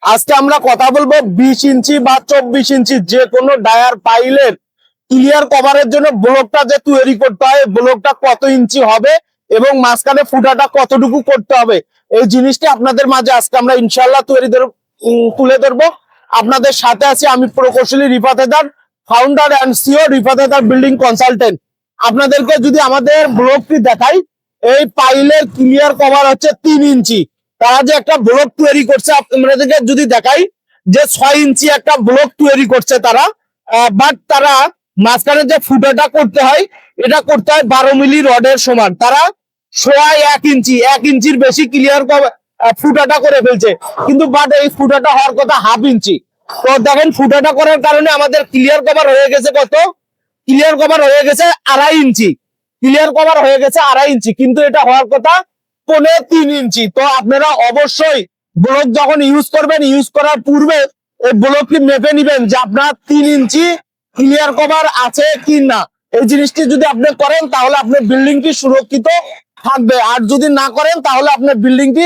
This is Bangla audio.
আজকে আমরা কথা বলবো 20 ইঞ্চি বা 24 ইঞ্চি যে কোনো ডায়ার পাইলের ক্লিয়ার কভারের জন্য ব্লকটা যে তৈরি করতে হয়, ব্লকটা কত ইঞ্চি হবে এবং মাঝখানে ফুটাটা কতটুকু করতে হবে, এই জিনিসটি আপনাদের মাঝে আজকে আমরা ইনশাল্লাহ তুলে ধরবো। আপনাদের সাথে আছি আমি প্রকৌশলী Rifat Haider, founder and CEO Rifat Haider building consultant. আপনাদেরকে যদি আমাদের ব্লকটি দেখাই, এই পাইলের ক্লিয়ার কভার হচ্ছে 3 ইঞ্চি। তারা যে একটা ব্লক তৈরি করছে আপনাদেরকে যদি দেখাই যে 6 ইঞ্চি একটা ব্লক তৈরি করছে তারা, বাট তারা মাঝখানে যে ফুটাটা করতে হয় এটা করতে হয় 12 মিলি রডের সমান। তারা সোয়া 1 ইঞ্চি 1 ইঞ্চির বেশি ক্লিয়ার ফুটাটা করে ফেলছে, কিন্তু বাট এই ফুটাটা হওয়ার কথা হাফ ইঞ্চি। তো দেখেন ফুটাটা করার কারণে আমাদের ক্লিয়ার কভার হয়ে গেছে কত, ক্লিয়ার কভার হয়ে গেছে 2.5 ইঞ্চি, ক্লিয়ার কভার হয়ে গেছে 2.5 ইঞ্চি, কিন্তু এটা হওয়ার কথা 3 ইঞ্চি। তো আপনারা অবশ্যই ব্লক যখন ইউজ করবেন, ইউজ করার পূর্বে এই ব্লকটি মেপে নিবেন যে আপনার 3 ইঞ্চি ক্লিয়ার কভার আছে কি না। এই জিনিসটি যদি আপনি করেন তাহলে আপনার বিল্ডিংটি সুরক্ষিত থাকবে, আর যদি না করেন তাহলে আপনার বিল্ডিংটি